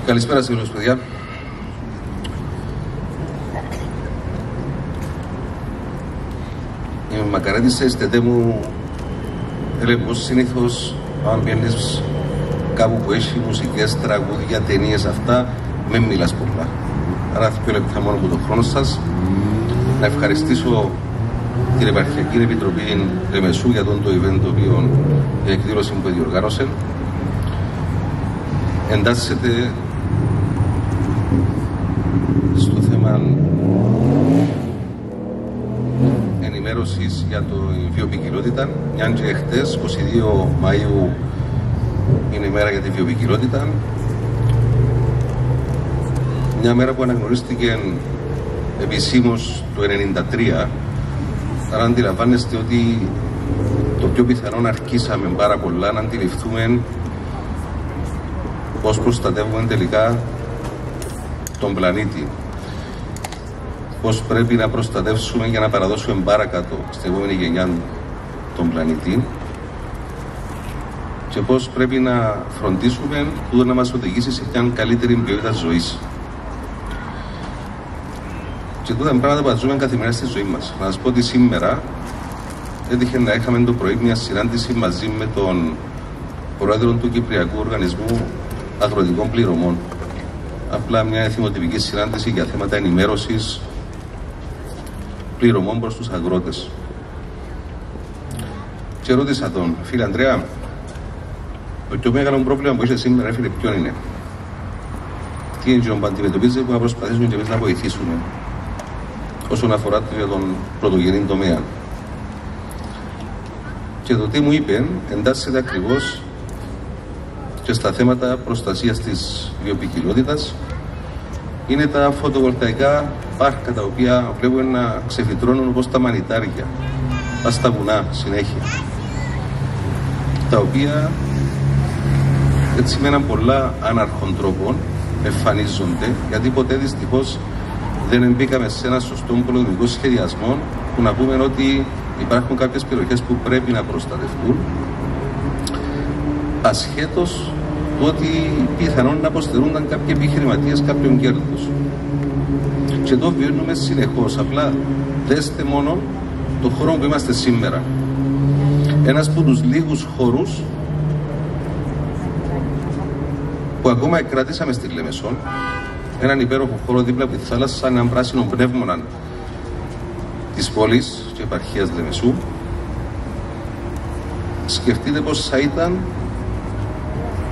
Καλησπέρα σε όλους, παιδιά. Είμαι Μακαρέτης, είστε μου. Πως συνήθως, αν πιένεις κάπου που έχει μουσικές, τραγούδια, ταινίες, αυτά, μην μιλάς πολλά. Άρα 2 λεπτά μόνο από τον χρόνο σας. Να ευχαριστήσω την Επαρχιακή Επιτροπή Λεμεσού για το event το οποίο η εκδήλωση που διοργάνωσε. Εντάσσεται στο θέμα ενημέρωσης για το βιοποικιλότητα, μια και χτες, 22 Μαΐου, είναι η μέρα για τη βιοποικιλότητα. Μια μέρα που αναγνωρίστηκε επισήμως το 1993, άρα αντιλαμβάνεστε ότι το πιο πιθανό αρχίσαμε πάρα πολλά να αντιληφθούμε πώς προστατεύουμε τελικά τον πλανήτη. Πώς πρέπει να προστατεύσουμε για να παραδώσουμε παρακάτω στην επόμενη γενιά τον πλανήτη και πώς πρέπει να φροντίσουμε που να μας οδηγήσει σε μια καλύτερη ποιότητα ζωής. Και τούτα είναι πράγματα που ζούμε καθημερινά στη ζωή μας. Να σας πω ότι σήμερα έτυχε να είχαμε το πρωί μια συνάντηση μαζί με τον πρόεδρο του Κυπριακού Οργανισμού Αγροτικών Πληρωμών. Απλά μια εθιμοτυπική συνάντηση για θέματα ενημέρωσης πληρωμών προς τους αγρότες. Και ρώτησα τον, φίλε Ανδρέα, το πιο μεγάλο πρόβλημα που είσαι σήμερα, φίλε, ποιο είναι? Τι είναι που αντιμετωπίζετε που να προσπαθήσουμε και εμείς να βοηθήσουμε όσον αφορά τον πρωτογενή τομέα? Και το τι μου είπε εντάσσεται ακριβώς και στα θέματα προστασίας της βιοποικιλότητας. Είναι τα φωτοβολταϊκά πάρκα τα οποία βλέπουμε να ξεφυτρώνουν όπως τα μανιτάρια, πας στα βουνά συνέχεια, τα οποία έτσι με έναν πολλά άναρχων τρόπων εμφανίζονται, γιατί ποτέ δυστυχώς δεν μπήκαμε σε ένα σωστό πολεμικό σχεδιασμό που να πούμε ότι υπάρχουν κάποιες περιοχές που πρέπει να προστατευτούν, ασχέτως του ότι πιθανόν να αποστερούνταν κάποιοι επιχειρηματίες κάποιον κέρδος. Και το βιώνουμε συνεχώς. Απλά δέστε μόνο το χώρο που είμαστε σήμερα. Ένας από τους λίγους χώρους που ακόμα κρατήσαμε στη Λεμεσόν, έναν υπέροχο χώρο δίπλα από τη θάλασσα, έναν πράσινο πνεύμονα της πόλης και επαρχίας Λεμεσού. Σκεφτείτε πως θα ήταν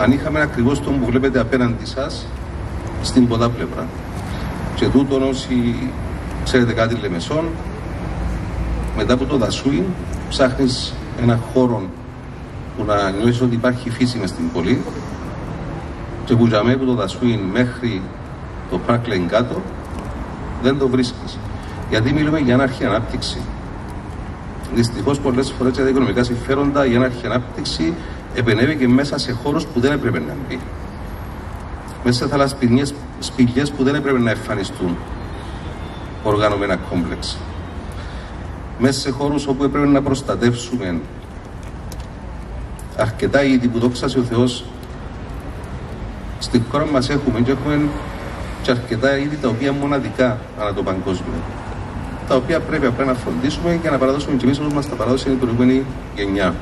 αν είχαμε ακριβώς τον που βλέπετε απέναντι σας στην ποτά πλευρά. Και τούτον, όσοι ξέρετε κάτι Λεμεσόν, μετά από το δασούι ψάχνεις ένα χώρο που να νιώσεις ότι υπάρχει φύση μες στην πόλη, και που για μένα από το δασούι μέχρι το Parkland κάτω δεν το βρίσκεις, γιατί μιλούμε για ανάρχη ανάπτυξη. Δυστυχώς πολλές φορές για τα οικονομικά συμφέροντα η ανάρχη ανάπτυξη επενεύει και μέσα σε χώρους που δεν έπρεπε να μπει, μέσα σε θαλασσινές σπηλιές που δεν έπρεπε να εμφανιστούν οργανωμένα κόμπλεξ, μέσα σε χώρους όπου έπρεπε να προστατεύσουμε αρκετά είδη που δόξασε ο Θεός στη χώρα μας έχουμε, και έχουμε και αρκετά είδη τα οποία μοναδικά ανά το παγκόσμιο, τα οποία πρέπει απλά να φροντίσουμε και να παραδώσουμε και εμείς όπως μας τα παράδοσε η προηγούμενη γενιά.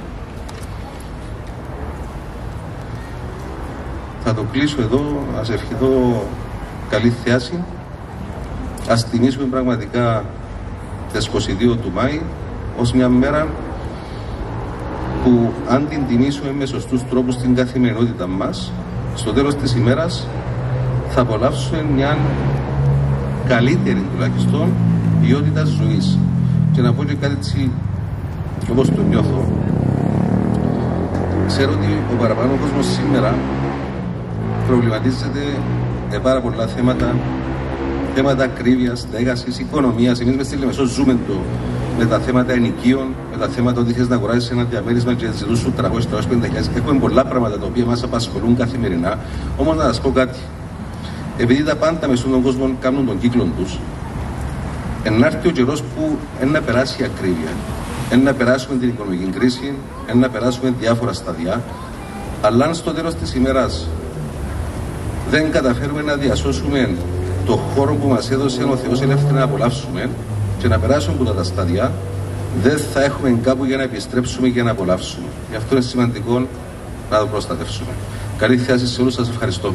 Θα το κλείσω εδώ, ας ευχηθώ καλή θεάση. Ας τιμήσουμε πραγματικά τις 22 του Μάη ως μια μέρα που αν την τιμήσουμε με σωστούς τρόπους στην καθημερινότητα μας, στο τέλος της ημέρας θα απολαύσουμε μια καλύτερη τουλάχιστον ποιότητα ζωής. Και να πω και κάτι έτσι όπως το νιώθω. Ξέρω ότι ο παραπάνω κόσμος σήμερα προβληματίζεται με πάρα πολλά θέματα ακρίβειας, στέγασης, οικονομίας. Εμείς μες στη Λεμεσό ζούμε με τα θέματα ενοικίων, με τα θέματα ότι θες να αγοράσεις ένα διαμέρισμα και ζητούς σου 300-350 χιλιάδες. Έχουμε πολλά πράγματα τα οποία μας απασχολούν καθημερινά. Όμως να σας πω κάτι. Επειδή τα πάντα μες στον κόσμο κάνουν τον κύκλο τους, να έρθει ο καιρός που να περάσει η ακρίβεια, να περάσουμε την οικονομική κρίση, να περάσουμε διάφορα σταδιά, αλλά αν στο τέλος της ημέρας δεν καταφέρουμε να διασώσουμε το χώρο που μας έδωσε ο Θεός ελεύθερα να απολαύσουμε και να περάσουμε από τα στάδια, δεν θα έχουμε κάπου για να επιστρέψουμε και να απολαύσουμε. Γι' αυτό είναι σημαντικό να το προστατεύσουμε. Καλή θέση σε όλους σας. Ευχαριστώ.